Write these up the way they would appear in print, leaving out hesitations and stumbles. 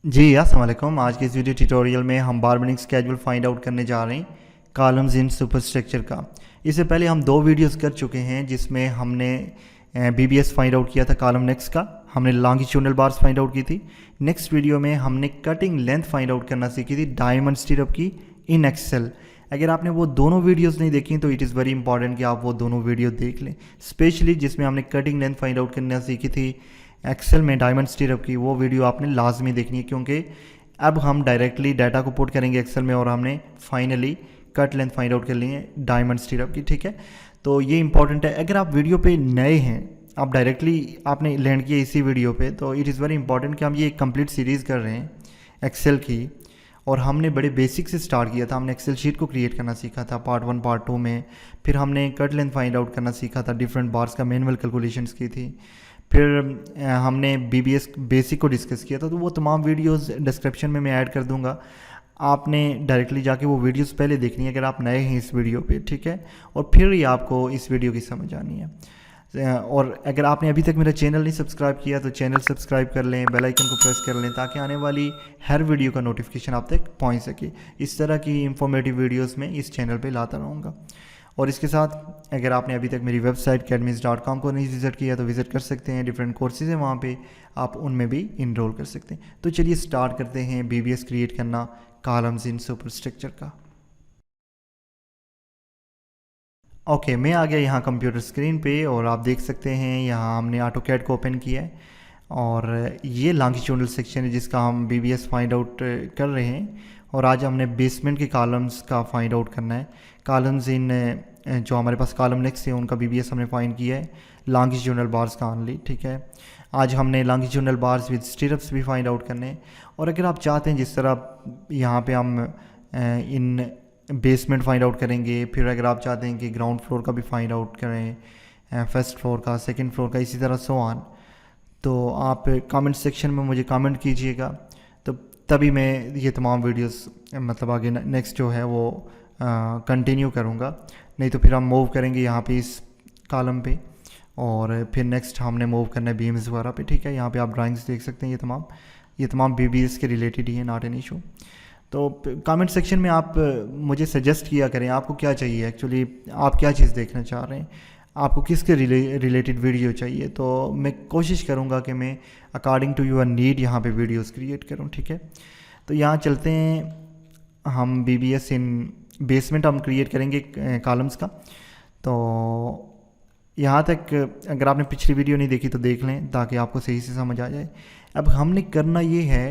जी अस्सलाम वालेकुम। आज के इस वीडियो ट्यूटोरियल में हम बारबेनिंग स्केड्यूल फाइंड आउट करने जा रहे हैं कॉलम्स इन सुपरस्ट्रक्चर का। इससे पहले हम दो वीडियोस कर चुके हैं जिसमें हमने बीबीएस फाइंड आउट किया था कॉलम नेक्स्ट का, हमने लॉन्गिट्यूडनल बार्स फाइंड आउट की थी। नेक्स्ट वीडियो में हमने कटिंग लेंथ फाइंड आउट करना सीखी थी डायमंड स्टिरअप की इन एक्सेल। अगर आपने वो दोनों वीडियोस नहीं देखी तो इट इज़ वेरी इंपॉर्टेंट कि आप वो दोनों वीडियो देख लें, स्पेशली जिसमें हमने कटिंग लेंथ फाइंड आउट करना सीखी थी एक्सेल में डायमंड स्टिरअप की। वो वीडियो आपने लाजमी देखनी है क्योंकि अब हम डायरेक्टली डाटा को पुट करेंगे एक्सेल में और हमने finally cut length find out कर ली है डायमंड स्टिरअप की। ठीक है, तो ये इंपॉर्टेंट है। अगर आप वीडियो पे नए हैं, आप डायरेक्टली आपने लैंड किया इसी वीडियो पे, तो इट इज़ वेरी इंपॉर्टेंट कि हम ये एक कंप्लीट सीरीज़ कर रहे हैं एक्सेल की। और हमने बड़े बेसिक से स्टार्ट किया था, हमने एक्सेल शीट को क्रिएट करना सीखा था पार्ट 1 पार्ट 2 में। फिर हमने कट लेंथ फाइंड आउट करना सीखा था, डिफरेंट बार्स का मैनुअल कैलकुलेशंस की थी। फिर हमने बीबीएस बेसिक को डिस्कस किया था। तो वो तमाम वीडियोस डिस्क्रिप्शन में मैं ऐड कर दूंगा, आपने डायरेक्टली जाके वो वीडियोस पहले देखनी है अगर आप नए हैं इस वीडियो पे। ठीक है, और फिर ही आपको इस वीडियो की समझ आनी है। और अगर आपने अभी तक मेरा चैनल नहीं सब्सक्राइब किया तो चैनल सब्सक्राइब कर लें, बेल आइकन को प्रेस कर लें ताकि आने वाली हर वीडियो का नोटिफिकेशन आप तक पहुंच सके। इस तरह की इंफॉर्मेटिव वीडियोस में इस चैनल पे लाता रहूँगा। और इसके साथ अगर आपने अभी तक मेरी वेबसाइट academys.com को नहीं विज़िट किया तो विज़िट कर सकते हैं, डिफरेंट कोर्सेज़ हैं वहाँ पे, आप उनमें भी इनरोल कर सकते हैं। तो चलिए स्टार्ट करते हैं बीबीएस क्रिएट करना कॉलम्स इन सुपरस्ट्रक्चर का। ओके, मैं आ गया यहाँ कंप्यूटर स्क्रीन पे और आप देख सकते हैं यहाँ हमने ऑटोकैड को ओपन किया है और ये लॉन्गिट्यूडनल सेक्शन है जिसका हम बीबीएस फाइंड आउट कर रहे हैं। और आज हमने बेसमेंट के कॉलम्स का फाइंड आउट करना है। कॉलम्स इन जो हमारे पास कॉलम नेक्स्ट है उनका बीबीएस हमने फाइंड किया है लॉन्गिट्यूडनल बार्स का ओनली। ठीक है, आज हमने लॉन्गिट्यूडनल बार्स विद स्टिरअप्स भी फाइंड आउट करने हैं। और अगर आप चाहते हैं जिस तरह यहाँ पे हम इन बेसमेंट फाइंड आउट करेंगे, फिर अगर आप चाहते हैं कि ग्राउंड फ्लोर का भी फाइंड आउट करें, फर्स्ट फ्लोर का, सेकंड फ्लोर का, इसी तरह सो ऑन, तो आप कमेंट सेक्शन में मुझे कमेंट कीजिएगा। तो तभी मैं ये तमाम वीडियोस मतलब आगे नेक्स्ट जो है वो कंटिन्यू करूँगा। नहीं तो फिर हम मूव करेंगे यहाँ पे इस कॉलम पे और फिर नेक्स्ट हमने मूव करना है बीम्स वगैरह पे। ठीक है, यहाँ पे आप ड्राइंग्स देख सकते हैं, ये तमाम बीबीएस के रिलेटेड ही है, नॉट एन इशू। तो कमेंट सेक्शन में आप मुझे सजेस्ट किया करें आपको क्या चाहिए, एक्चुअली आप क्या चीज़ देखना चाह रहे हैं, आपको किसके रिलेटेड वीडियो चाहिए। तो मैं कोशिश करूँगा कि मैं अकॉर्डिंग टू योर नीड यहाँ पे वीडियोस क्रिएट करूँ। ठीक है, तो यहाँ चलते हैं हम बीबीएस इन बेसमेंट हम क्रिएट करेंगे कॉलम्स का। तो यहाँ तक अगर आपने पिछली वीडियो नहीं देखी तो देख लें ताकि आपको सही से समझ आ जाए। अब हमने करना ये है,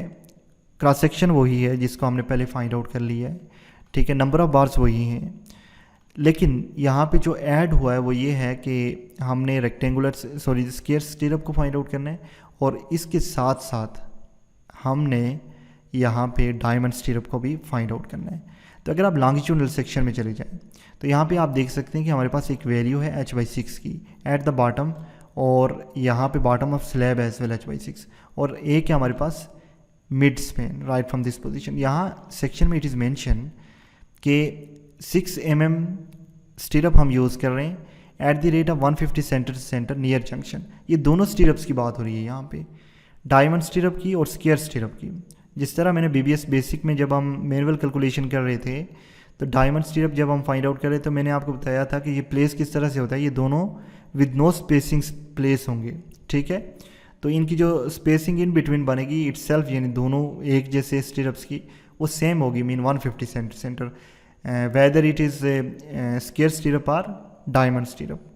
क्रॉस सेक्शन वही है जिसको हमने पहले फाइंड आउट कर लिया है। ठीक है, नंबर ऑफ़ बार्स वही हैं, लेकिन यहाँ पे जो ऐड हुआ है वो ये है कि हमने रेक्टेंगुलर स्क्वायर स्टिरअप को फाइंड आउट करना है और इसके साथ साथ हमने यहाँ पे डायमंड स्टिरअप को भी फाइंड आउट करना है। तो अगर आप लॉन्गिट्यूडनल सेक्शन में चले जाएं तो यहाँ पे आप देख सकते हैं कि हमारे पास एक वैल्यू है h/6 की एट द बॉटम, और यहाँ पे bottom of slab as well h/6, और एक है हमारे पास mid span right from this position. यहाँ सेक्शन में इट इज़ मेंशन कि 6 mm स्टिरअप हम यूज़ कर रहे हैं at the rate of 150 centre to centre near junction. ये दोनों स्टिरअप्स की बात हो रही है यहाँ पे, डायमंड स्टिरअप की और स्क्वायर स्टिरअप की। जिस तरह मैंने बीबीएस बेसिक में जब हम मैनुअल कैलकुलेशन कर रहे थे तो डायमंड स्टिरअप जब हम फाइंड आउट कर रहे तो मैंने आपको बताया था कि ये प्लेस किस तरह से होता है, ये दोनों विद नो स्पेसिंग प्लेस होंगे। ठीक है, तो इनकी जो स्पेसिंग इन बिटवीन बनेगी इटसेल्फ, यानी दोनों एक जैसे स्टिरअप्स की वो सेम होगी, mean 150 centre whether it is square stirrup और डायमंड स्टिरअप।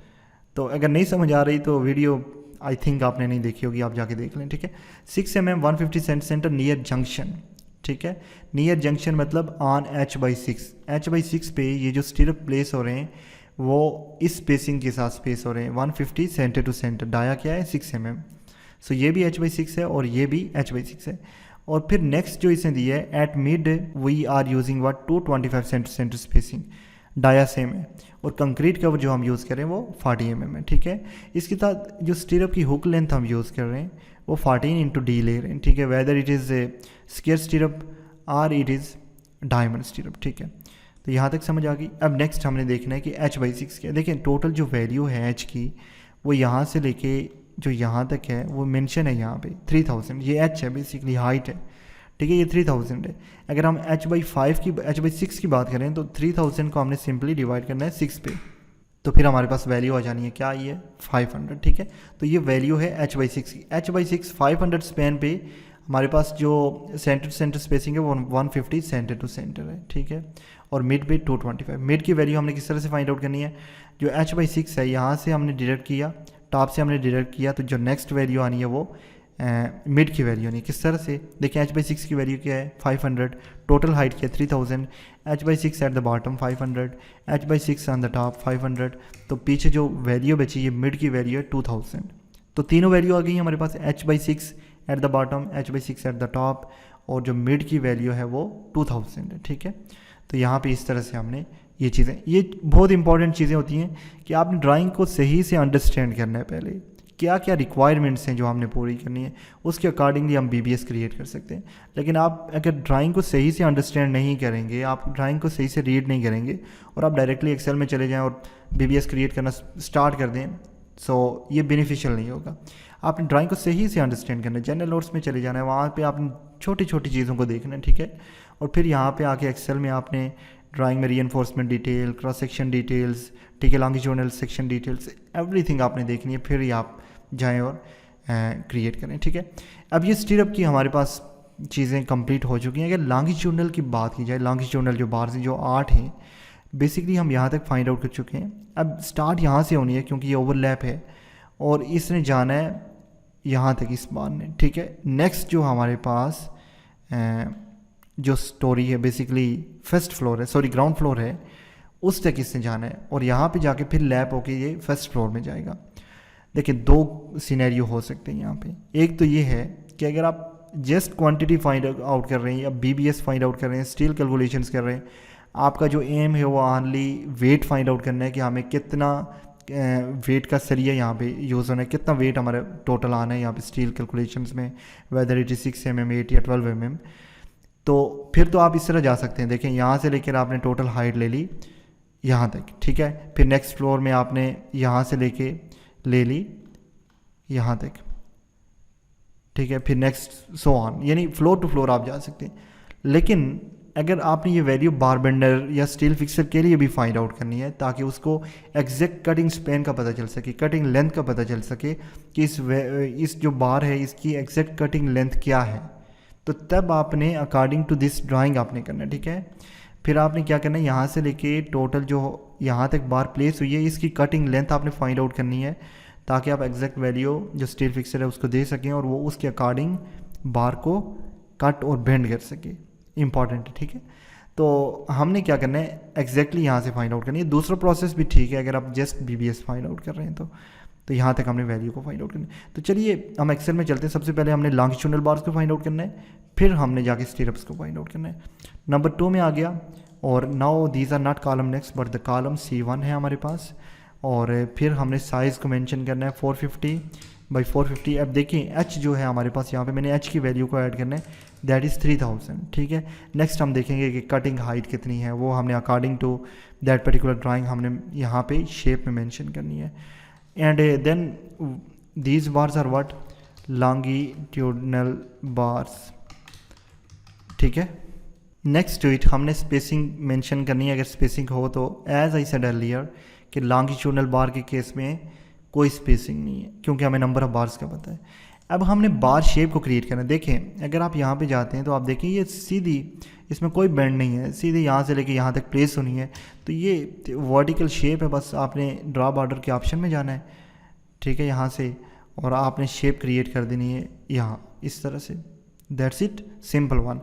तो अगर नहीं समझ आ रही तो वीडियो आई थिंक आपने नहीं देखी होगी, आप जाके देख लें। ठीक है, 6 mm 150 सेंटर नियर जंक्शन। ठीक है, नियर जंक्शन मतलब ऑन h/6 पे ये जो स्टिरअप प्लेस हो रहे हैं वो इस स्पेसिंग के साथ स्पेस हो रहे हैं 150 सेंटर टू सेंटर। डाया क्या है 6 mm, सो ये भी h/6 है और ये भी h/6 है। और फिर नेक्स्ट जो इसने दिया है at mid we are using what 225 centre spacing, dia same है। और कंक्रीट कवर जो हम यूज़ कर रहे हैं वो 40 mm है। ठीक है, इसके साथ जो स्टिरअप की हुक लेंथ हम यूज़ कर रहे हैं वो 14x d ले रहे हैं। ठीक है, whether it is square stirrup और इट इज़ डायमंड स्टिरअप। ठीक है, तो यहाँ तक समझ आ गई। अब नेक्स्ट हमने देखना है कि h/6 क्या है। देखिए टोटल जो वैल्यू है h की वो यहाँ से लेके जो यहाँ तक है वो मेंशन है यहाँ पे 3000, ये h है बेसिकली हाइट है। ठीक है, ये 3000 है। अगर हम h/6 की बात करें तो 3000 को हमने सिंपली डिवाइड करना है 6 पे, तो फिर हमारे पास वैल्यू आ जानी है क्या आई है 500। ठीक है, तो ये वैल्यू है h/6 की। h/6 500 स्पैन पे हमारे पास जो सेंटर टू सेंटर स्पेसिंग है वो 150 सेंटर टू सेंटर है। ठीक है, और मिड पे 225। मिड की वैल्यू हमने किस तरह से फाइंड आउट करनी है, जो h/6 है यहाँ से हमने डिडक्ट किया, टॉप से हमने डिडक्ट किया, तो जो नेक्स्ट वैल्यू आनी है वो मिड की वैल्यू आनी है। किस तरह से देखिए, h/6 की वैल्यू क्या है 500, टोटल हाइट क्या है 3000, h/6 at the bottom 500, h/6 on the top 500, तो पीछे जो वैल्यू बची है मिड की वैल्यू है 2000। तो तीनों वैल्यू आ गई हमारे पास, h/6 at the bottom, h/6 at the top, और जो मिड की वैल्यू है वो 2000 है। ठीक है, तो यहाँ पे इस तरह से हमने ये चीज़ें, ये बहुत इंपॉर्टेंट चीज़ें होती हैं कि आपने ड्राइंग को सही से अंडरस्टैंड करना है। पहले क्या क्या रिक्वायरमेंट्स हैं जो हमने पूरी करनी है, उसके अकॉर्डिंगली हम BBS क्रिएट कर सकते हैं। लेकिन आप अगर ड्राइंग को सही से अंडरस्टैंड नहीं करेंगे, आप ड्राइंग को सही से रीड नहीं करेंगे और आप डायरेक्टली एक्सेल में चले जाएं और BBS क्रिएट करना स्टार्ट कर दें, सो ये बेनिफिशियल नहीं होगा। आपने ड्राइंग को सही से अंडरस्टैंड करना है, जनरल नोट्स में चले जाना है, वहाँ पे आपने छोटी छोटी चीज़ों को देखना है। ठीक है, और फिर यहाँ पे आके एक्सेल में आपने ड्राइंग में reinforcement detail, cross section details, ठीक है, लॉन्गिट्यूडनल सेक्शन डिटेल्स, एवरीथिंग आपने देखनी है, फिर ही आप जाएं और क्रिएट करें। ठीक है, अब ये स्टीरअप की हमारे पास चीज़ें कंप्लीट हो चुकी हैं। अगर लॉन्गिट्यूडनल की बात की जाए, लॉन्गिट्यूडनल जो बार्स हैं, जो 8 हैं, बेसिकली हम यहाँ तक फाइंड आउट कर चुके हैं। अब स्टार्ट यहाँ से होनी है क्योंकि ये ओवरलैप है और इसने जाना है यहाँ तक इस बार ने। ठीक है, नेक्स्ट जो हमारे पास जो स्टोरी है, बेसिकली फर्स्ट फ्लोर है, सॉरी ग्राउंड फ्लोर है, उस तक इसने जाना है और यहाँ पे जाके फिर लैप होके ये फर्स्ट फ्लोर में जाएगा। देखिए, दो सिनेरियो हो सकते हैं यहाँ पे। एक तो ये है कि अगर आप जस्ट क्वांटिटी फाइंड आउट कर रहे हैं या BBS फाइंड आउट कर रहे हैं, स्टील कैलकुलेशंस कर रहे हैं, आपका जो एम है वो ऑनली वेट फाइंड आउट करना है कि हमें कितना वेट का सरिया यहाँ पे यूज़ होना है, कितना वेट हमारा टोटल आना है यहाँ पे स्टील कैलकुलेशंस में, वेदर इट इज़ 6 mm, 8 या 12 mm। तो फिर तो आप इस तरह जा सकते हैं। देखें, यहाँ से लेकर आपने टोटल हाइट ले ली यहाँ तक। ठीक है, फिर नेक्स्ट फ्लोर में आपने यहाँ से लेके ले ली यहाँ तक। ठीक है, फिर नेक्स्ट सो ऑन, यानी फ्लोर टू फ्लोर आप जा सकते हैं। लेकिन अगर आपने ये वैल्यू बार बेंडर या स्टील फिक्सर के लिए भी फाइंड आउट करनी है ताकि उसको एग्जैक्ट कटिंग स्पैन का पता चल सके, कटिंग लेंथ का पता चल सके कि इस जो बार है इसकी एग्जैक्ट कटिंग लेंथ क्या है, तो तब आपने अकॉर्डिंग टू दिस ड्राइंग आपने करना है। ठीक है, फिर आपने क्या करना है, यहाँ से लेके टोटल जो यहाँ तक बार प्लेस हुई है इसकी कटिंग लेंथ आपने फाइंड आउट करनी है ताकि आप एग्जैक्ट वैल्यू जो स्टील फिक्सर है उसको दे सकें और वो उसके अकॉर्डिंग बार को कट और बेंड कर सके। इंपॉर्टेंट है। ठीक है, तो हमने क्या करना है, एग्जैक्टली यहाँ से फाइंड आउट करनी है। दूसरा प्रोसेस भी ठीक है, अगर आप जस्ट BBS फाइंड आउट कर रहे हैं तो यहाँ तक हमने वैल्यू को फाइंड आउट करना है। तो चलिए हम एक्सेल में चलते हैं। सबसे पहले हमने लॉन्गिट्यूडनल बार्स को फाइंड आउट करना है, फिर हमने जाके स्टीरअप्स को फाइंड आउट करना है। नंबर 2 में आ गया और now these are not column next but the column C1 है हमारे पास। और फिर हमने साइज़ को मेंशन करना है 450/450। अब देखिए H जो है हमारे पास, यहाँ पे मैंने H की वैल्यू को ऐड करना है, दैट इज़ 3000। ठीक है, नेक्स्ट हम देखेंगे कि कटिंग हाइट कितनी है, वो हमने according to that particular drawing हमने यहाँ पे शेप में मेंशन करनी है। And then these bars are what, longitudinal bars. ठीक है, नेक्स्ट टू इट हमने स्पेसिंग मेंशन करनी है, अगर स्पेसिंग हो तो। एज आई सेड अर्लियर कि लॉन्गिट्यूडनल बार के केस में कोई स्पेसिंग नहीं है क्योंकि हमें नंबर ऑफ बार्स का पता है। अब हमने बार शेप को क्रिएट करना है। देखें, अगर आप यहाँ पे जाते हैं तो आप देखें ये सीधी, इसमें कोई बेंड नहीं है, सीधे यहाँ से लेके यहाँ तक प्लेस होनी है। तो ये वर्टिकल शेप है, बस आपने ड्रा बॉर्डर के ऑप्शन में जाना है। ठीक है, यहाँ से, और आपने शेप क्रिएट कर देनी है यहाँ इस तरह से, दैट्स इट, सिंपल वन।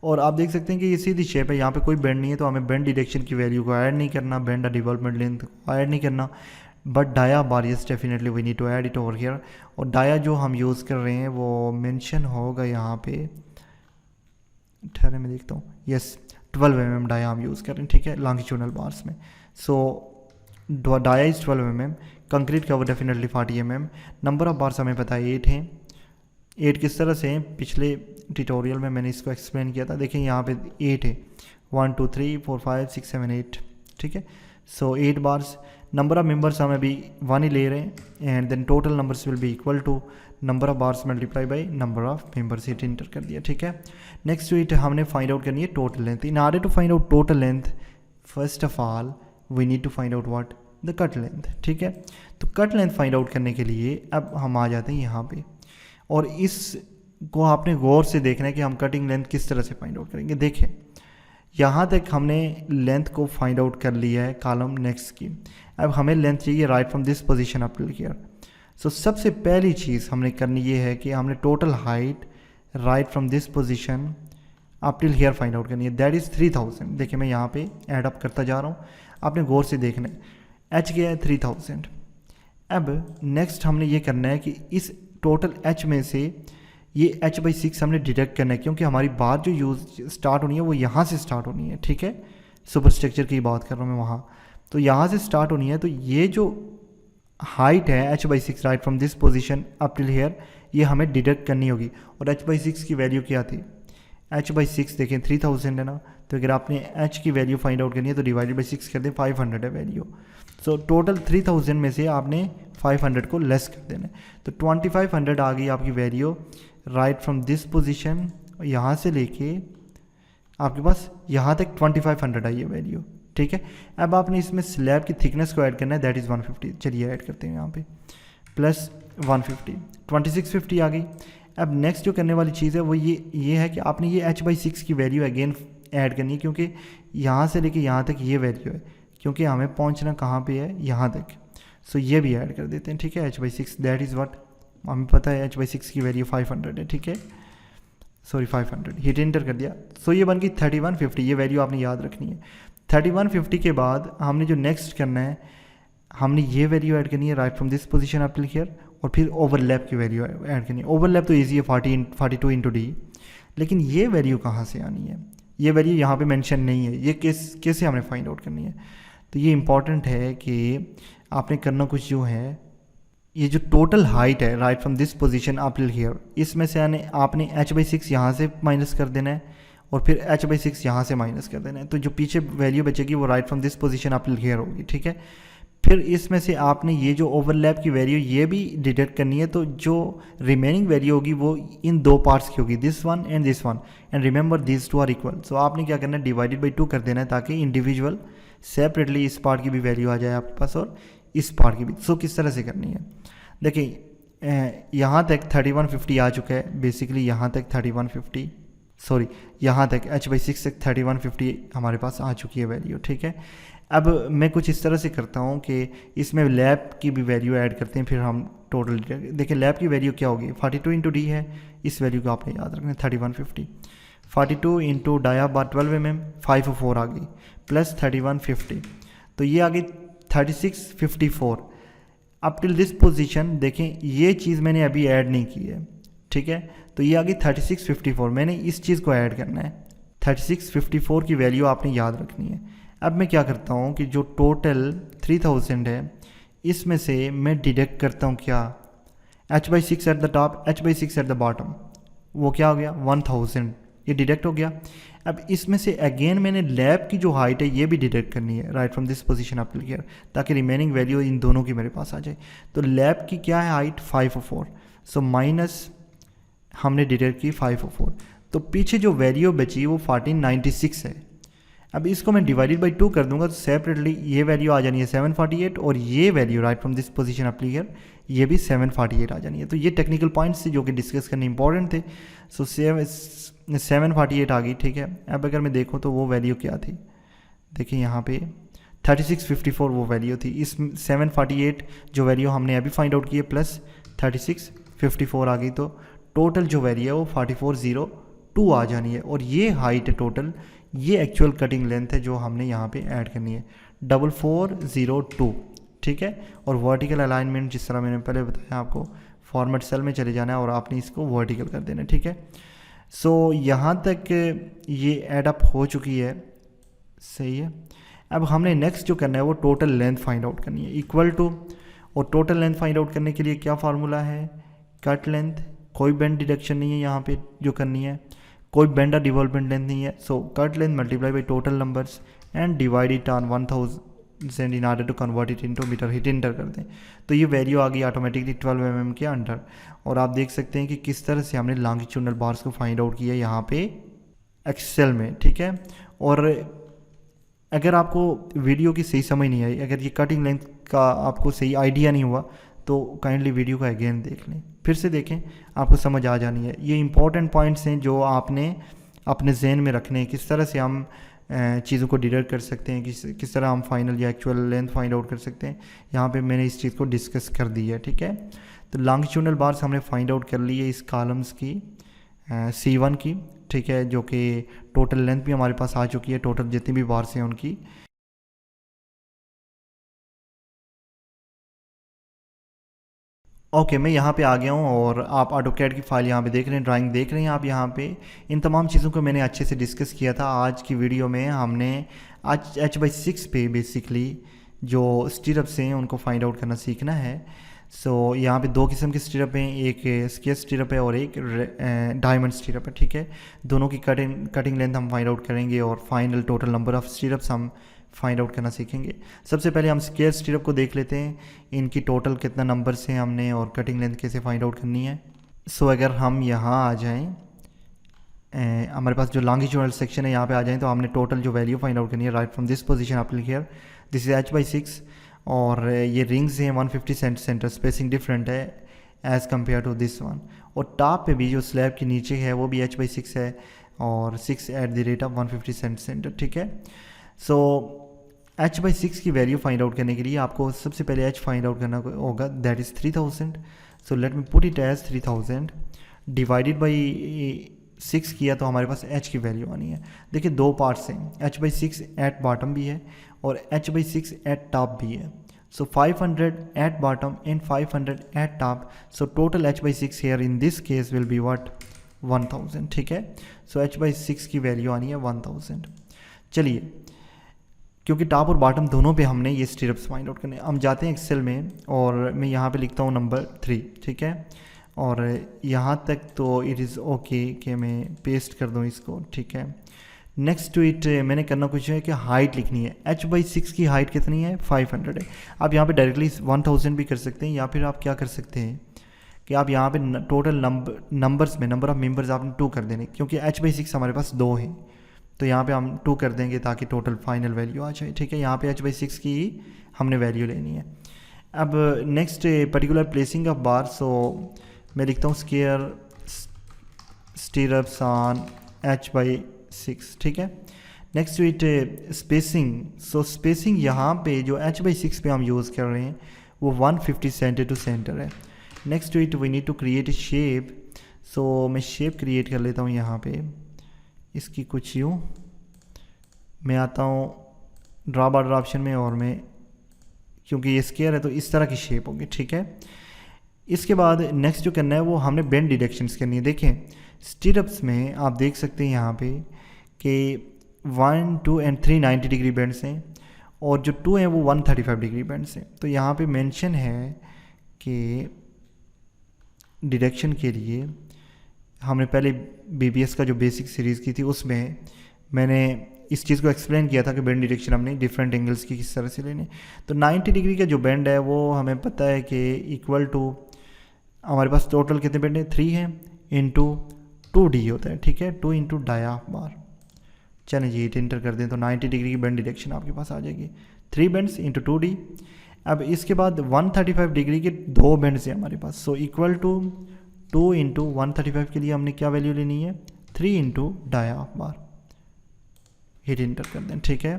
और आप देख सकते हैं कि ये सीधी शेप है, यहाँ पे कोई बेंड नहीं है, तो हमें बेंड डिरेक्शन की वैल्यू को ऐड नहीं करना, बेंड डेवलपमेंट लेंथ को ऐड नहीं करना। But dia bar yes definitely we need to add it over here. और डाया जो हम यूज़ कर रहे हैं वो मेंशन होगा यहाँ पे, ठहरे मैं देखता हूँ, यस 12 mm डाया हम यूज़ कर रहे हैं। ठीक है, लॉन्गिट्यूडनल बार्स में। So dia is 12 mm, concrete cover definitely 40 mm। Number of bars हमें पता है 8 हैं। 8 किस तरह से हैं, पिछले ट्यूटोरियल में मैंने इसको एक्सप्लेन किया था। देखिए यहाँ पे 8 है, 1 2 3 4 5 6 7 8। ठीक है, so 8 bars. Number of members हम अभी 1 ही ले रहे हैं and then total numbers will be equal to number of bars multiply by number of members, it enter कर दिया, ठीक है। नेक्स्ट टू इट हमने फाइंड आउट करनी है total length. In order to find out total length first of all we need to find out what the cut length, ठीक है। तो कट लेंथ फाइंड आउट करने के लिए अब हम आ जाते हैं यहाँ पे, और इसको आपने गौर से देखना है कि हम कटिंग लेंथ किस तरह से फाइंड आउट करेंगे। देखें यहाँ तक हमने लेंथ को फाइंड आउट कर लिया है कॉलम नेक्स्ट की। अब हमें लेंथ चाहिए right from this position up till here. So सबसे पहली चीज़ हमने करनी ये है कि हमने total height right from this position up till here find out करनी है, दैट इज़ 3000। देखिए मैं यहाँ पे ऐड अप करता जा रहा हूँ, आपने गौर से देखना है। एच गया है 3000। अब नेक्स्ट हमने ये करना है कि इस टोटल एच में से ये h/6 हमने डिडक्ट करना है, क्योंकि हमारी बात जो यूज स्टार्ट होनी है वो यहाँ से स्टार्ट होनी है, ठीक है। सुपर स्ट्रक्चर की बात कर रहा हूँ मैं वहाँ, तो यहाँ से स्टार्ट होनी है। तो ये जो हाइट है h/6 right from this position up till here, ये हमें डिडक्ट करनी होगी। और h/6 की वैल्यू क्या थी? h/6 देखें 3000 है ना, तो अगर आपने h की वैल्यू फाइंड आउट करनी है तो डिवाइडेड बाई 6 कर दें, 500 है वैल्यू। सो टोटल 3000 में से आपने 500 को लेस कर देना है, तो 2500 आ गई आपकी value right from this position, यहाँ से लेके आपके पास यहाँ तक 2500 आई है वैल्यू, ठीक है। अब आपने इसमें स्लैब की थिकनेस को ऐड करना है, दैट इज़ 150। चलिए ऐड करते हैं यहाँ पे, प्लस 150, 2650 आ गई। अब नेक्स्ट जो करने वाली चीज़ है वो ये है कि आपने ये h/6 की वैल्यू अगेन ऐड करनी है, क्योंकि यहाँ से लेके यहाँ तक ये वैल्यू है, क्योंकि हमें पहुँचना कहाँ पे है, यहाँ तक। सो ये भी ऐड कर देते हैं, ठीक है। h/6 दैट इज़ व्हाट हमें पता है, h/6 की वैल्यू 500 है, ठीक है। सॉरी 500, हिट एंटर कर दिया। सो ये बन गई 3150, ये वैल्यू आपने याद रखनी है। 3150 के बाद हमने जो नेक्स्ट करना है, हमने ये वैल्यू ऐड करनी है right from this position up till here, और फिर ओवरलैप की वैल्यू ऐड करनी है। ओवरलैप तो ईजी है 42 इंटू डी, लेकिन ये वैल्यू कहाँ से आनी है? ये वैल्यू यहाँ पे मेंशन नहीं है, ये कैसे हमने फाइंड आउट करनी है? तो ये इंपॉर्टेंट है कि आपने करना कुछ जो है, ये जो टोटल हाइट है right from this position up till here, इसमें से आपने h/6 यहाँ से माइनस कर देना है, और फिर h/6 यहाँ से माइनस कर देना है। तो जो पीछे वैल्यू बचेगी वो right from this position up till here होगी, ठीक है। फिर इसमें से आपने ये जो ओवरलैप की वैल्यू ये भी डिडक्ट करनी है, तो जो रिमेनिंग वैल्यू होगी वो इन दो पार्ट्स की होगी, this one and this one, and remember this two are equal. So आपने क्या करना है, डिवाइडेड बाई 2 कर देना है, ताकि इंडिविजुअल सेपरेटली इस पार्ट की भी वैल्यू आ जाए आपके पास और इस पार्ट की भी। सो किस तरह से करनी है, देखिए यहाँ तक 3150 आ चुका है, बेसिकली यहाँ तक 3150, सॉरी यहाँ तक h/6 तक 3150 हमारे पास आ चुकी है वैल्यू, ठीक है। अब मैं कुछ इस तरह से करता हूँ कि इसमें लैब की भी वैल्यू ऐड करते हैं, फिर हम टोटल देखिए लैब की वैल्यू क्या होगी, 42 इंटू डी है, इस वैल्यू को आपने याद रखना है 3150। 42 इंटू डाया बार 12 mm 504 आ गई, प्लस 3150, तो ये आ गई 3654। अप टिल दिस पोजीशन देखें ये चीज़ मैंने अभी ऐड नहीं की है, ठीक है। तो ये आ गई 3654, मैंने इस चीज़ को ऐड करना है, 3654 की वैल्यू आपने याद रखनी है। अब मैं क्या करता हूँ कि जो टोटल 3000 है इसमें से मैं डिडक्ट करता हूँ क्या, h/6 at the top, h/6 at the bottom, वो क्या हो गया 1000, ये डिडक्ट हो गया। अब इसमें से अगेन मैंने लैब की जो हाइट है ये भी डिडक्ट करनी है right from this position up till here, ताकि रिमेनिंग वैल्यू इन दोनों की मेरे पास आ जाए। तो लैब की क्या है हाइट 504, सो माइनस हमने डिडक्ट की 504, तो पीछे जो वैल्यू बची वो 1496 है। अब इसको मैं डिवाइडेड बाई 2 कर दूंगा, तो सेपरेटली ये वैल्यू आ जानी है 748, और ये value right from this position up till here ये भी 748 आ जानी है। तो ये टेक्निकल पॉइंट्स थे जो कि डिस्कस करने इंपॉर्टेंट थे। सो 748 आ गई, ठीक है। अब अगर मैं देखूँ तो वो वैल्यू क्या थी, देखिए यहाँ पे 3654 वो वैल्यू थी, इस 748 जो वैल्यू हमने अभी फाइंड आउट की है प्लस 3654 आ गई, तो टोटल जो वैल्यू है वो 4402 आ जानी है। और ये हाइट है टोटल, ये एक्चुअल कटिंग लेंथ है जो हमने यहाँ पे ऐड करनी है 4402, ठीक है। और वर्टिकल अलाइनमेंट जिस तरह मैंने पहले बताया आपको, फॉर्मेट सेल में चले जाना है और आपने इसको वर्टिकल कर देना है, ठीक है। सो यहाँ तक ये एडअप हो चुकी है, सही है। अब हमने नेक्स्ट जो करना है वो टोटल लेंथ फाइंड आउट करनी है, इक्वल टू, और टोटल लेंथ फाइंड आउट करने के लिए क्या फार्मूला है, कट लेंथ, कोई बेंड डिडक्शन नहीं है यहाँ पे जो करनी है, कोई बेंड और डिवॉल्वमेंट लेंथ नहीं है। So cut length multiply by total numbers and divide it on 1000 in order to convert it into metre, hit enter कर दें तो ये वैल्यू आ गई ऑटोमेटिकली 12 mm के अंडर। और आप देख सकते हैं कि किस तरह से हमने लॉन्गिट्यूडनल बार्स को फाइंड आउट किया यहाँ पे एक्सेल में, ठीक है। और अगर आपको वीडियो की सही समझ नहीं आई, अगर ये कटिंग लेंथ का आपको सही आइडिया नहीं हुआ, तो काइंडली वीडियो को अगेन देख लें, फिर से देखें, आपको समझ आ जानी है। ये इंपॉर्टेंट पॉइंट्स हैं जो आपने अपने जहन में रखने हैं, किस तरह से हम चीज़ों को डिडक्ट कर सकते हैं, किस तरह हम फाइनल या एक्चुअल लेंथ फाइंड आउट कर सकते हैं। यहाँ पे मैंने इस चीज़ को डिस्कस कर दी है, ठीक है। तो लॉन्गिट्यूडनल बार्स हमने फाइंड आउट कर ली है इस कॉलम्स की C1 की, ठीक है, जो कि टोटल लेंथ भी हमारे पास आ चुकी है, टोटल जितनी भी बार्स हैं उनकी। ओके मैं यहाँ पे आ गया हूँ और आप ऑटोकैड की फाइल यहाँ पे देख रहे हैं, ड्राइंग देख रहे हैं आप यहाँ पे। इन तमाम चीज़ों को मैंने अच्छे से डिस्कस किया था। आज की वीडियो में हमने आज H/6 पे बेसिकली जो स्टीरअप्स हैं उनको फाइंड आउट करना सीखना है। सो यहाँ पे दो किस्म के स्टीरअप हैं, एक स्क्वायर स्टीरअप है और एक डायमंड स्टीरअप है, ठीक है। दोनों की कटिंग लेंथ हम फाइंड आउट करेंगे और फाइनल टोटल नंबर ऑफ स्टीरअप्स हम फाइंड आउट करना सीखेंगे। सबसे पहले हम स्क्वायर स्टीरअप को देख लेते हैं, इनकी टोटल कितना नंबर्स हैं हमने और कटिंग लेंथ कैसे फाइंड आउट करनी है। सो अगर हम यहाँ आ जाएं, हमारे पास जो लॉन्गिट्यूडनल सेक्शन है यहाँ पे आ जाएं, तो हमने टोटल जो वैल्यू फाइंड आउट करनी है। राइट फ्रॉम दिस पोजीशन आप click here, this is H/6 और ये रिंग्स हैं 150 सेंटीमीटर, स्पेसिंग डिफरेंट है as compare to this one. और टॉप पे भी जो स्लैब के नीचे है वो भी H/6 है और 6 eight the rate of 150 centimetre, ठीक है। सो H/6 की वैल्यू फाइंड आउट करने के लिए आपको सबसे पहले H फाइंड आउट करना होगा, that is 3000। So let me put it as 3000 divided by 6 किया तो हमारे पास H की वैल्यू आनी है। देखिए दो पार्ट्स हैं, H/6 एट बॉटम भी है और H/6 एट टॉप भी है। सो 500 eight bottom and 500 eight top, so total H/6 here in this case will be what 1000, ठीक है। सो H/6 की वैल्यू आनी है 1000। चलिए, क्योंकि टॉप और बॉटम दोनों पे हमने ये स्टीरअप्स फाइंड आउट करने हैं, हम जाते हैं एक्सेल में और मैं यहाँ पे लिखता हूँ नंबर 3, ठीक है। और यहाँ तक तो इट इज़ ओके कि मैं पेस्ट कर दूँ इसको, ठीक है। नेक्स्ट टू इट मैंने करना कुछ है कि हाइट लिखनी है। H/6 की हाइट कितनी है 500 है। आप यहाँ पे डायरेक्टली 1000 भी कर सकते हैं, या फिर आप क्या कर सकते हैं कि आप यहाँ पे टोटल नंबर्स में नंबर ऑफ मेंबर्स आपने 2 कर देने, क्योंकि H/6 हमारे पास 2 है तो यहाँ पे हम 2 कर देंगे ताकि टोटल फाइनल वैल्यू आ जाए, ठीक है। यहाँ पे H/6 की हमने वैल्यू लेनी है। अब next particular placing of bar, so मैं लिखता हूँ स्क्वायर स्टीरअप्स ऑन H/6, ठीक है। Next to it spacing, so spacing यहाँ पे जो H/6 पे हम यूज़ कर रहे हैं वो 150 सेंटर टू सेंटर है। Next to it we need to create a shape, so मैं शेप क्रिएट कर लेता हूँ यहाँ पे, इसकी कुछ यूँ मैं आता हूँ ड्रा बॉर्डर ऑप्शन में और मैं, क्योंकि ये स्क्वायर है तो इस तरह की शेप होगी, ठीक है। इसके बाद नेक्स्ट जो करना है वो हमने बेंड डिडक्शंस करनी है। देखें स्टीरअप्स में आप देख सकते हैं यहाँ पे कि 1, 2 एंड 3 90 डिग्री बेंड्स हैं और जो 2 हैं वो 135 डिग्री बेंड्स हैं। तो यहाँ पे मेंशन है कि डिडक्शन के लिए हमने पहले BBS का जो बेसिक सीरीज़ की थी उसमें मैंने इस चीज़ को एक्सप्लेन किया था कि बेंड डिडक्शन हमने डिफरेंट एंगल्स की किस तरह से लेने। तो 90 डिग्री का जो बेंड है वो हमें पता है कि इक्वल टू हमारे पास टोटल कितने बेंड हैं 3 हैं इंटू 2D होता है, ठीक है, 2 इंटू डाया बार। चलें जी एंटर कर दें तो 90 डिग्री की बेंड डिडक्शन आपके पास आ जाएगी, 3 बेंड्स इंटू 2D। अब इसके बाद 135 डिग्री के 2 बेंड्स हैं हमारे पास, सो इक्वल टू 2 इंटू 135 के लिए हमने क्या वैल्यू लेनी है 3 into dia bar, hit enter कर दें, ठीक है।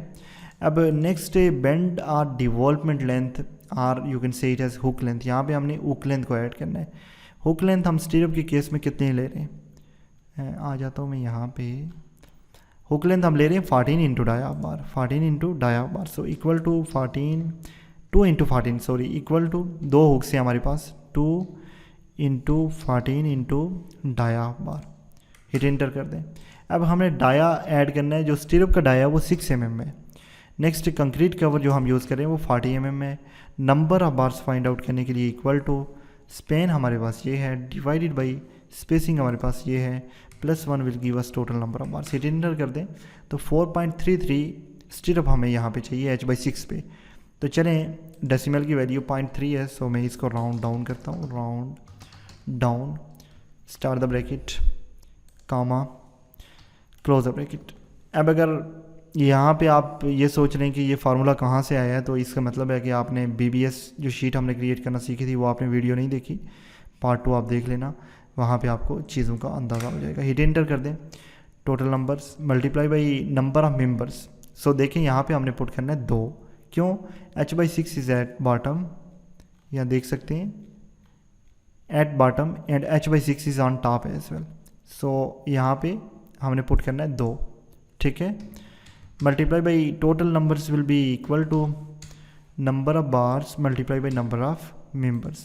अब next bend or development length or you can say it as hook length, यहाँ पे हमने हुक लेंथ को ऐड करना है। हुक लेंथ हम स्टीरअप के केस में कितने ले रहे हैं, आ जाता हूँ मैं यहाँ पे, हुक लेंथ हम ले रहे हैं 14 into dia bar, 14 into dia bar, so equal to 14 2 into 14 sorry equal to 2 hooks हैं हमारे पास 2 into 14 into dia bar, hit enter कर दें। अब हमें डाया ऐड करना है, जो स्टीरअप का डाया है वो 6 mm है। नेक्स्ट कंक्रीट कवर जो हम यूज़ कर रहे हैं वो 40 mm है। Number of bars find out करने के लिए इक्वल टू स्पेन हमारे पास ये है डिवाइडेड बाई स्पेसिंग हमारे पास ये है +1 will give us total number of bars, hit enter कर दें तो 4.33 स्टीरअप हमें यहाँ पे चाहिए H/6 पे। तो चलें, डेसिमल की वैल्यू 0.3 है, सो मैं इसको राउंड डाउन करता हूँ, round down, start the bracket, comma, close the bracket. अब अगर यहाँ पे आप ये सोच रहे हैं कि ये फार्मूला कहाँ से आया है, तो इसका मतलब है कि आपने BBS जो शीट हमने क्रिएट करना सीखी थी वो आपने वीडियो नहीं देखी, पार्ट 2 आप देख लेना, वहाँ पे आपको चीज़ों का अंदाज़ा हो जाएगा। हिट एंटर कर दें, total numbers multiply by number of members. So देखें यहाँ पे हमने पुट करना है 2, क्यों, h/6 इज़ एट बॉटम, यहाँ देख सकते हैं at bottom and h/6 is on top as well. So यहाँ पे हमने पुट करना है 2, ठीक है। Multiply by total numbers will be equal to number of bars multiply by number of members,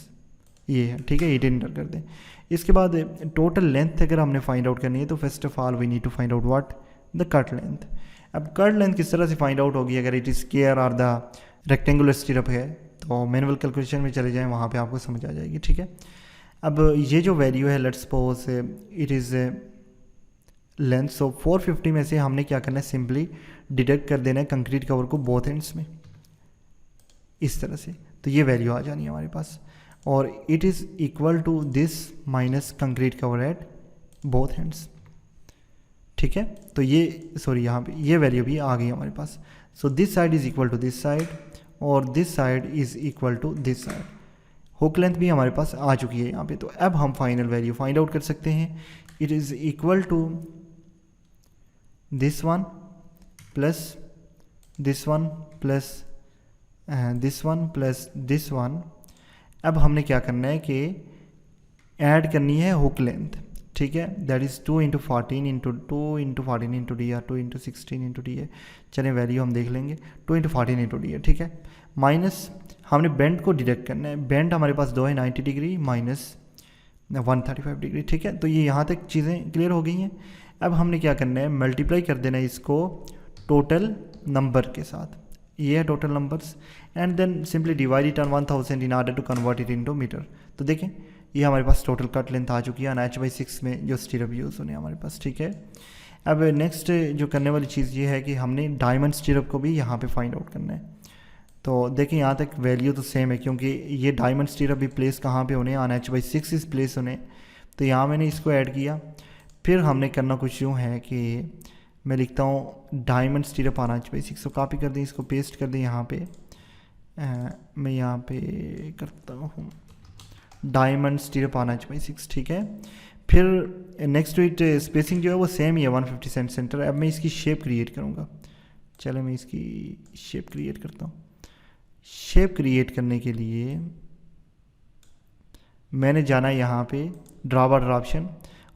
ये है, ठीक है। हिट एंटर कर दें। इसके बाद टोटल लेंथ अगर हमने फाइंड आउट करनी है तो first of all we need to find out what, the cut length. अब कट लेंथ किस तरह से फाइंड आउट होगी, अगर इट इज स्क्वायर और द रेक्टेंगुलर स्टिरअप है तो मैनुअल कैलकुलेशन में चले जाएं, वहाँ पे आपको समझ आ जाएगी, ठीक है। अब ये जो वैल्यू है, let's suppose it is length, so 450 में से हमने क्या करना है, सिंपली डिडक्ट कर देना है कंक्रीट कवर को बोथ एंड्स में, इस तरह से, तो ये वैल्यू आ जानी है हमारे पास, और it is equal to this minus concrete cover at both hands, ठीक है। तो ये सॉरी यहाँ पे ये वैल्यू भी आ गई हमारे पास। So this side is equal to this side और this side is equal to this side. Hook length भी हमारे पास आ चुकी है यहाँ पे। तो अब हम फाइनल वैल्यू फाइंड आउट कर सकते हैं। It is equal to this one plus this one plus this one plus this one. अब हमने क्या करना है कि ऐड करनी है हुक लेंथ, ठीक है, दैट इज़ 2 × 14 × 2 × 14 × d या 2 × 16 × d है। चलें वैल्यू हम देख लेंगे, 2 × 14 × d है, ठीक है। माइनस हमने बेंड को डिडक्ट करना है, बेंड हमारे पास 2 है, 90 डिग्री माइनस 135 डिग्री, ठीक है। तो ये यहाँ तक चीज़ें क्लियर हो गई हैं। अब हमने क्या करना है, मल्टीप्लाई कर देना है इसको टोटल नंबर के साथ, ये है total numbers, and then simply divide it on 1000 in order to convert it into metre. तो देखें ये हमारे पास टोटल कट लेंथ आ चुकी है h/6 में जो स्टिरअप यूज़ होने हमारे पास, ठीक है। अब नेक्स्ट जो करने वाली चीज़ ये है कि हमने डायमंड स्टिरअप को भी यहाँ पे फाइंड आउट करना है। तो देखें यहाँ तक वैल्यू तो सेम है, क्योंकि ये डायमंड स्टिरअप भी प्लेस कहाँ पे होने, h/6 इस प्लेस होने। तो यहाँ मैंने इसको ऐड किया। फिर हमने करना कुछ यूँ है कि मैं लिखता हूँ डायमंड स्टिरअप h/6, तो कॉपी कर दें, इसको पेस्ट कर दें यहाँ पे। मैं यहाँ पे करता हूँ डायमंड स्टिरअप h/6, ठीक है। फिर नेक्स्ट टू इट स्पेसिंग जो है वो सेम ही है 150 सेंटीमीटर। अब मैं इसकी शेप क्रिएट करूँगा। चलो मैं इसकी शेप क्रिएट करता हूँ। शेप क्रिएट करने के लिए मैंने जाना है यहाँ पे ड्रा बॉर्डर ऑप्शन,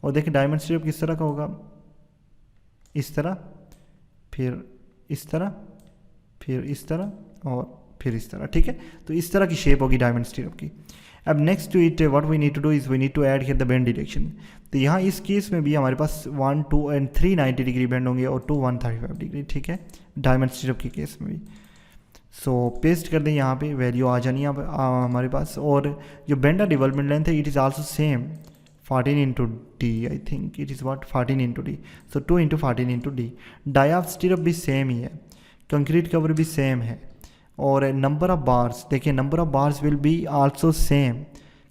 और देखिए डायमंड स्टिरअप किस तरह का होगा, इस तरह, फिर इस तरह, फिर इस तरह और फिर इस तरह, ठीक है। तो इस तरह की शेप होगी डायमंड स्टिरअप की। अब next to it what we need to do is we need to add here the bend direction. तो यहाँ इस केस में भी हमारे पास 1, 2 एंड 3 90 डिग्री बेंड होंगे और 2 135 डिग्री, ठीक है, डायमंड स्टिरअप के केस में भी। सो पेस्ट कर दें, यहाँ पे वैल्यू आ जानी है हमारे पास। और जो बेंड डेवलपमेंट लेंथ है it is also same 14 × d, I think it is what 14 × d, so 2 × 14 × d। Dia of stirrup भी सेम ही है, कंक्रीट कवर भी सेम है, और नंबर ऑफ बार्स देखिए number of bars will be also same,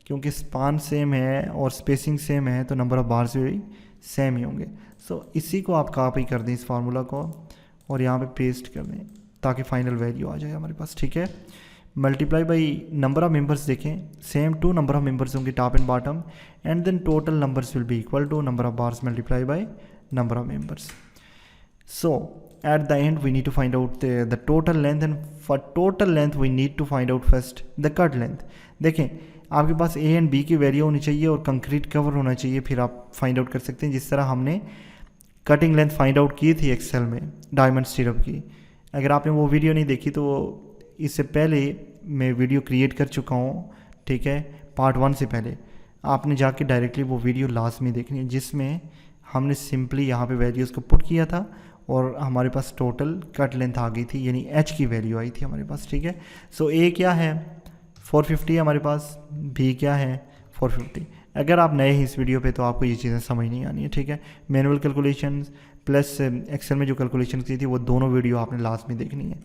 क्योंकि span same है और स्पेसिंग सेम है तो नंबर ऑफ बार्स भी सेम ही होंगे। सो इसी को आप कॉपी कर दें इस फार्मूला को और यहाँ पे पेस्ट कर दें ताकि फाइनल वैल्यू आ जाए हमारे पास, ठीक है। Multiply by number of members देखें सेम 2 नंबर ऑफ मेंबर्स होंगे top and bottom, and then total numbers will be equal to number of bars multiply by number of members. So at the end we need to find out the total length, and for total length we need to find out first the cut length। देखें आपके पास A and B की value होनी चाहिए और concrete cover होना चाहिए, फिर आप फाइंड आउट कर सकते हैं, जिस तरह हमने कटिंग लेंथ फाइंड आउट की थी एक्सेल में डायमंड स्टिरअप की। अगर आपने वो वीडियो नहीं देखी तो इससे पहले मैं वीडियो क्रिएट कर चुका हूँ, ठीक है, पार्ट 1 से पहले आपने जाके डायरेक्टली वो वीडियो लाजमी देखनी है, जिसमें हमने सिंपली यहाँ पे वैल्यूज़ को पुट किया था और हमारे पास टोटल कट लेंथ आ गई थी, यानी H की वैल्यू आई थी हमारे पास, ठीक है। सो A क्या है 450 है हमारे पास, B क्या है 450। अगर आप नए हैं इस वीडियो पे तो आपको ये चीज़ें समझ नहीं आनी है, ठीक है। मैनुअल कैलकुलेशंस प्लस एक्सेल में जो कैलकुलेशन की थी वो दोनों वीडियो आपने लास्ट में देखनी है।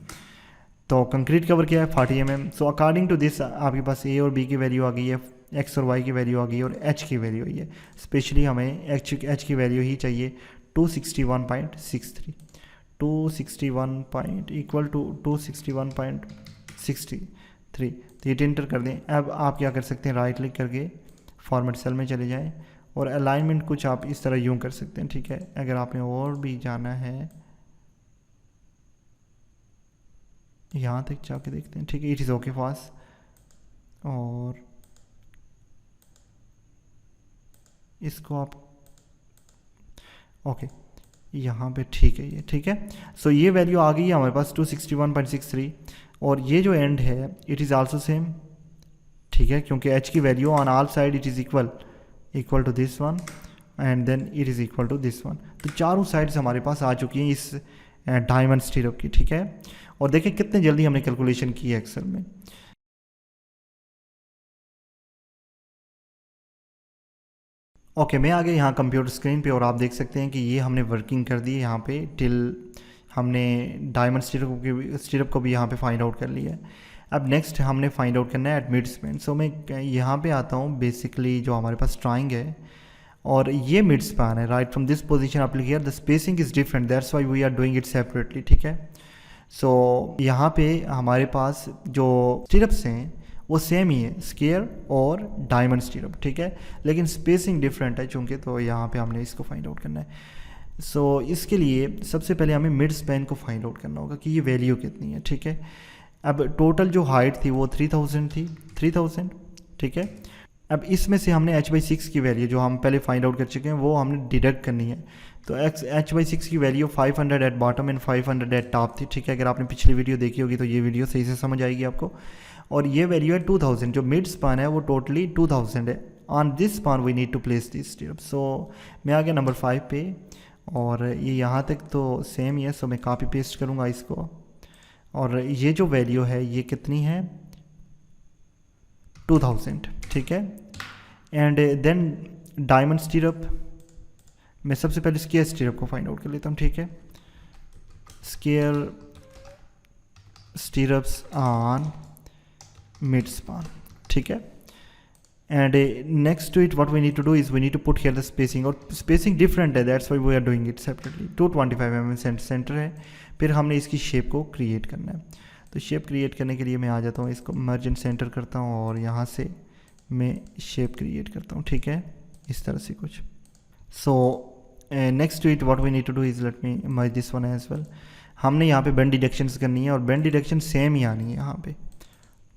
तो कंक्रीट कवर क्या है 40 mm। So according to this आपके पास ए और बी की वैल्यू आ गई है, एक्स और वाई की वैल्यू आ गई है और एच की वैल्यू आई है। स्पेशली हमें एच की वैल्यू ही चाहिए 261.63, 261 पॉइंट इक्वल टू 261.63। तो ये इंटर कर दें। अब आप क्या कर सकते हैं, राइट क्लिक करके फॉर्मेट सेल में चले जाएं और अलाइनमेंट कुछ आप इस तरह यूँ कर सकते हैं, ठीक है। अगर आपने और भी जाना है यहाँ तक जाके देखते हैं, ठीक है। इट इज़ ओके फास्ट और इसको आप ओके यहाँ पे ठीक है, ये ठीक है। सो ये वैल्यू आ गई है हमारे पास 261.63 और ये जो एंड है इट इज़ आल्सो सेम, ठीक है, क्योंकि एच की वैल्यू on all side it is equal to this one and then it is equal to this one. तो चारों साइड्स हमारे पास आ चुकी हैं इस डायमंड स्टीरअप की, ठीक है। और देखिए कितने जल्दी हमने कैलकुलेशन की है एक्सेल में। ओके मैं आ गया यहाँ कंप्यूटर स्क्रीन पे और आप देख सकते हैं कि ये हमने वर्किंग कर दी है यहाँ पे टिल हमने डायमंड स्टीरअप को भी यहाँ पे फाइंड आउट कर लिया है। अब नेक्स्ट हमने फाइंड आउट करना है एट मिड स्पैन। सो मैं यहाँ पे आता हूँ, बेसिकली जो हमारे पास ट्राइंग है और ये मिड स्पैन है, right from this position up here the spacing is different, that's why we are doing it separately, ठीक है। सो यहाँ पे हमारे पास जो स्टीरअप्स हैं वो सेम ही है, स्केयर और डायमंड स्टीरअप, ठीक है, लेकिन स्पेसिंग डिफरेंट है चूँकि, तो यहाँ पे हमने इसको फाइंड आउट करना है। सो इसके लिए सबसे पहले हमें मिड स्पैन को फाइंड आउट करना होगा कि ये वैल्यू कितनी है, ठीक है। अब टोटल जो हाइट थी वो 3000 थी, 3000, ठीक है। अब इसमें से हमने h/6 की वैल्यू जो हम पहले फाइंड आउट कर चुके हैं वो हमने डिडक्ट करनी है। तो h/6 की value 500 eight bottom and 500 eight top थी, ठीक है। अगर आपने पिछली वीडियो देखी होगी तो ये वीडियो सही से समझ आएगी आपको। और ये वैल्यू है 2000, जो मिड स्पान है वो टोटली 2000 है। On this span we need to place this stirrup. So मैं आ गया नंबर 5 पे और ये यहाँ तक तो सेम ही है, सो मैं कॉपी पेस्ट करूँगा इसको। और ये जो वैल्यू है ये कितनी है 2000, ठीक है। एंड देन डायमंड स्टीरअप, मैं सबसे पहले स्केयर स्टीरअप को फाइंड आउट कर लेता हूँ, ठीक है। Square stirrups on mid span, ठीक है। And next to it what we need to do is we need to put here the spacing, और स्पेसिंग डिफरेंट है, that's why we are doing it separately. 225 mm centre है। फिर हमने इसकी shape को create करना है। तो शेप क्रिएट करने के लिए मैं आ जाता हूँ, इसको मर्ज एंड सेंटर करता हूँ और यहाँ से मैं शेप क्रिएट करता हूँ, ठीक है, इस तरह से कुछ। So next to it what we need to do is let me merge this one as well. हमने यहाँ पे बेंड डिडक्शंस करनी है और बेंड डिडक्शन सेम ही आनी है यहाँ पे,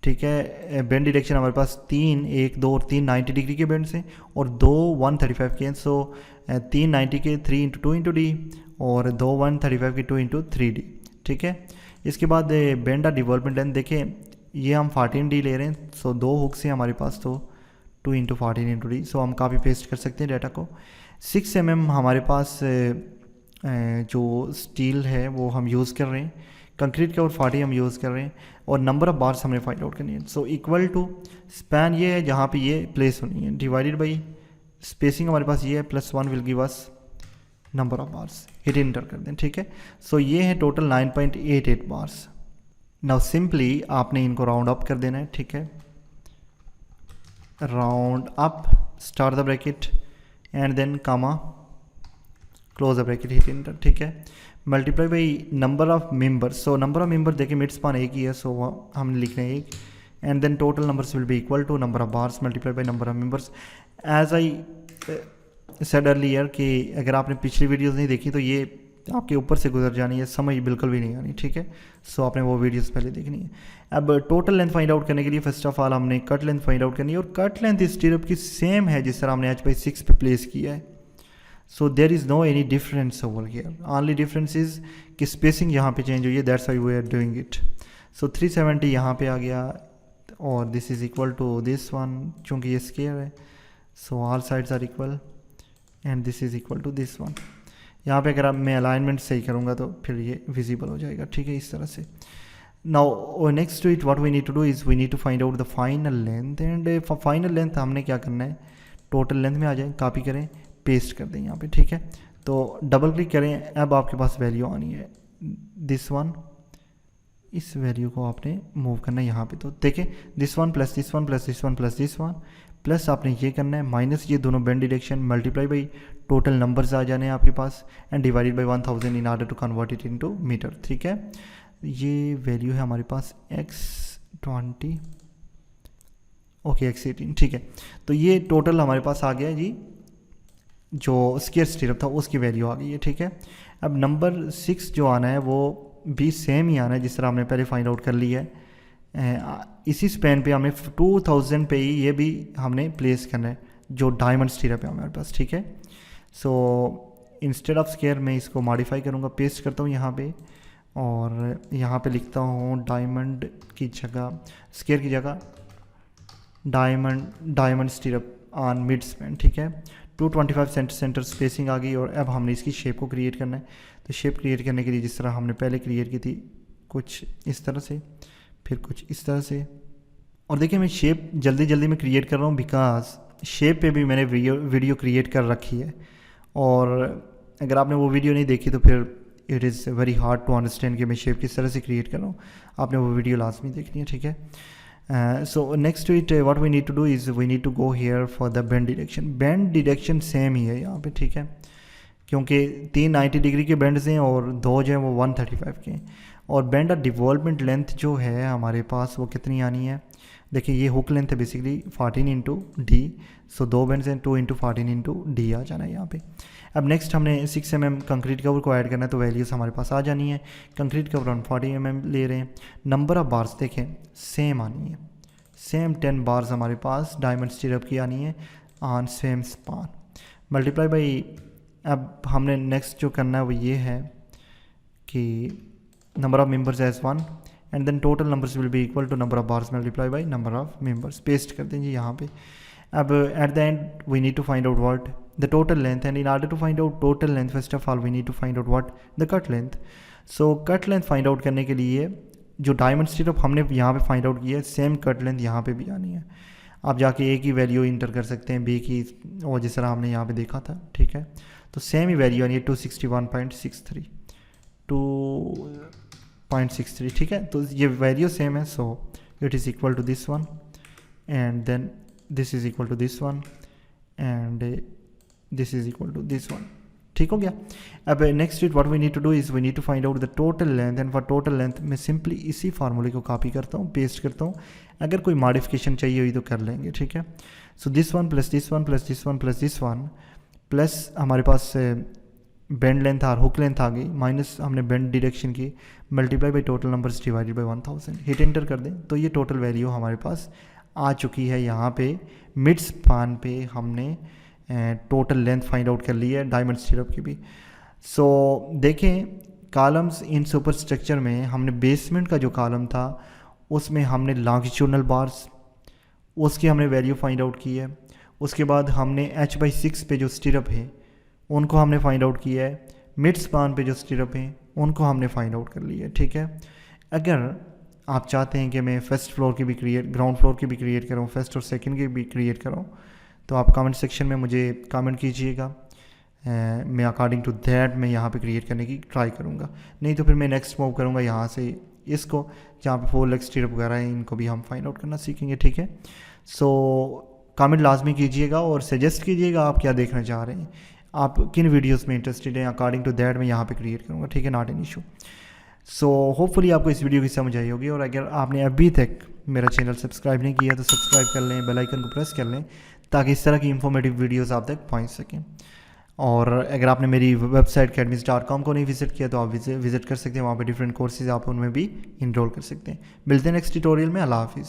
ठीक है। बेंड डिडक्शन हमारे पास 1 2 और 3 90 डिग्री के बेंड्स हैं और 2 135 के हैं। सो 3 90 के 3 इंटू 2 इंटू डी और 2 135 के 2 इंटू 3D, ठीक है। इसके बाद बेंड डेवलपमेंट लेंथ देखें, ये हम 14D ले रहे हैं। सो 2 हुक्स हैं हमारे पास, तो 2 इंटू 14 इंटू डी। सो हम कॉपी पेस्ट कर सकते हैं डाटा को। 6 mm हमारे पास जो स्टील है वो हम यूज़ कर रहे हैं, कंक्रीट के और 40 हम यूज़ कर रहे हैं और नंबर ऑफ़ बार्स हमने फाइंड आउट करनी है। सो इक्वल टू स्पैन ये है जहाँ पे ये प्लेस होनी है, डिवाइडेड बाई स्पेसिंग हमारे पास ये है +1 will give us number of bars. Hit enter कर दें, ठीक है। सो ये है टोटल 9.88 बार्स। नाउ सिंपली आपने इनको राउंड अप कर देना है, ठीक है। Round up, start the bracket and then comma, close the bracket, hit enter, ठीक है। Multiply by number of members. So number of member देखिए मिड स्पान एक ही है, सो हमने लिखना है 1 and then total numbers will be equal to number of bars multiply by number of members. As I said earlier कि अगर आपने पिछली वीडियोस नहीं देखी तो ये आपके ऊपर से गुजर जानी है, समझ बिल्कुल भी नहीं आनी, ठीक है। सो आपने वो वीडियोस पहले देखनी है। अब टोटल लेंथ फाइंड आउट करने के लिए फर्स्ट ऑफ ऑल हमने कट लेंथ फाइंड आउट करनी है और कट लेंथ इस स्टीरअप की सेम है जिस तरह हमने h/6 पे प्लेस किया है। So there is no any difference over here, only difference is कि स्पेसिंग यहाँ पे चेंज हुई है, that's why we are doing it. So 370 यहाँ पे आ गया और this is equal to this one, चूँकि ये स्केयर है। So all sides are equal and this is equal to this one. यहाँ पे अगर मैं अलाइनमेंट सही करूँगा तो फिर ये विजिबल हो जाएगा, ठीक है, इस तरह से। Now next to it what we need to do is we need to find out the final length and final length हमने क्या करना है, टोटल लेंथ में आ जाए, कॉपी करें, पेस्ट कर दें यहाँ पे, ठीक है। तो डबल क्लिक करें, अब आपके पास वैल्यू आनी है दिस वन इस वैल्यू को आपने मूव करना है यहाँ पे। तो देखें this one plus this one plus this one plus this one plus आपने ये करना है माइनस ये दोनों bend direction multiply by total numbers आ जाने हैं आपके पास and divided by 1000 in order to convert it into metre. ठीक है, ये वैल्यू है हमारे पास x20 ओके x18। ठीक है, तो ये टोटल हमारे पास आ गया जी, जो स्क्वायर स्टीरअप था उसकी वैल्यू आ गई है। ठीक है, अब नंबर 6 जो आना है वो भी सेम ही आना है जिस तरह हमने पहले फाइंड आउट कर लिया है। इसी स्पैन पे हमने 2000 पे ही ये भी हमने प्लेस करना है जो डायमंड स्टीरअप है हमारे पास। ठीक है, सो इंस्टेड ऑफ स्क्वायर मैं इसको मॉडिफाई करूँगा, पेस्ट करता हूँ यहाँ पे और यहाँ पे लिखता हूँ डायमंड की जगह स्क्वायर की जगह डायमंड स्टीरअप ऑन मिड स्पैन। ठीक है, 225 सेंटर स्पेसिंग आ गई और अब हमने इसकी शेप को क्रिएट करना है। तो शेप क्रिएट करने के लिए जिस तरह हमने पहले क्रिएट की थी कुछ इस तरह से, फिर कुछ इस तरह से। और देखिए मैं शेप जल्दी जल्दी में क्रिएट कर रहा हूँ बिकॉज शेप पे भी मैंने वीडियो क्रिएट कर रखी है और अगर आपने वो वीडियो नहीं देखी तो फिर it is very hard to understand कि मैं शेप किस तरह से क्रिएट कर रहा हूँ। आपने वो वीडियो लाजमी देखनी है। ठीक है, so next to it what we need to do is we need to go here for the bend direction. Bend direction same ही है यहाँ पे। ठीक है, क्योंकि 3 90 डिग्री के बेंड्स हैं और 2 जो हैं वो 135 के हैं। और बेंड ऑफ डिवॉल्वमेंट लेंथ जो है हमारे पास वो कितनी आनी है, देखिए ये हुक लेंथ है बेसिकली 14 इंटू डी, सो 2 बेंड्स हैं 2 इंटू 14 इंटू डी आ जाना है यहाँ पे। अब नेक्स्ट हमने 6 mm कंक्रीट कवर को ऐड करना है तो वैल्यूज़ हमारे पास आ जानी है। कंक्रीट कवर हम 40 mm ले रहे हैं। नंबर ऑफ बार्स देखें सेम आनी है, सेम 10 बार्स हमारे पास डायमंड स्टीरअप की आनी है on same span multiply by. अब हमने नेक्स्ट जो करना है वो ये है कि number of members as 1 and then total numbers will be equal to number of bars multiplied by number of members। Paste कर देंगे यहाँ पे। अब at the end we need to find out what the total length and in order to find out total length first of all we need to find out what the cut length। so cut length find out करने के लिए जो diamond स्टीरअप हमने यहाँ पे find out किया है same cut length यहाँ पे भी आनी है। आप जाके ए की वैल्यू इंटर कर सकते हैं, बी की और जिस तरह हमने यहाँ पे देखा था। ठीक है, तो सेम ही वैल्यू आनी है 261.63 2.63। ठीक है, तो ये वैल्यू सेम है, so it is equal to this one and then this is equal to this one and this is equal to this one. ठीक हो गया। अब next it what we need to do is we need to find out the total length and for total length मैं simply इसी फार्मूले को copy करता हूँ, पेस्ट करता हूँ। अगर कोई मॉडिफिकेशन चाहिए हुई तो कर लेंगे। ठीक है, so this one plus this one plus this one plus this one plus हमारे पास बेंड लेंथ और हुक लेंथ आ गई माइनस हमने बेंड डायरेक्शन की multiply by total numbers divided by 1000। Hit enter कर दें तो ये टोटल वैल्यू हमारे पास आ चुकी है। यहाँ पे मिड स्पान पे हमने टोटल लेंथ फाइंड आउट कर ली है डायमंड स्टीरअप की भी। सो देखें कॉलम्स इन सुपर स्ट्रक्चर में हमने बेसमेंट का जो कॉलम था उसमें हमने लॉन्गिट्यूडनल बार्स उसकी हमने वैल्यू फाइंड आउट की है। उसके बाद हमने h/6 पे जो स्टीरअप है उनको हमने फाइंड आउट किया है। मिड स्पान पे जो स्टीरअप हैं उनको हमने फाइंड आउट कर लिया है। ठीक है, अगर आप चाहते हैं कि मैं फर्स्ट फ्लोर की भी ग्राउंड फ्लोर की भी क्रिएट करूँ, फर्स्ट और सेकंड की भी क्रिएट करूँ, तो आप कमेंट सेक्शन में मुझे कमेंट कीजिएगा। मैं अकॉर्डिंग टू दैट मैं यहाँ पे क्रिएट करने की ट्राई करूँगा। नहीं तो फिर मैं नेक्स्ट मूव करूँगा यहाँ से इसको, जहाँ पे 4 लेग स्टीरअप वगैरह हैं इनको भी हम फाइंड आउट करना सीखेंगे। ठीक है, सो कमेंट लाजमी कीजिएगा और सजेस्ट कीजिएगा आप क्या देखना चाह रहे हैं, आप किन वीडियोस में इंटरेस्टेड हैं। अकॉर्डिंग टू दैट मैं यहाँ पे क्रिएट करूँगा। ठीक है, not an issue. So hopefully आपको इस वीडियो की समझ आई होगी और अगर आपने अभी तक मेरा चैनल सब्सक्राइब नहीं किया तो सब्सक्राइब कर लें, बेल आइकन को प्रेस कर लें ताकि इस तरह की इंफॉर्मेटिव वीडियोस आप तक पहुँच सकें। और अगर आपने मेरी वेबसाइट academys.com को नहीं विजिट किया तो आप विजिट कर सकते हैं, वहाँ पे डिफरेंट कोर्सेज आप उनमें भी इनरोल कर सकते हैं। मिलते हैं नेक्स्ट ट्यूटोरियल में। अल्लाह हाफिज़।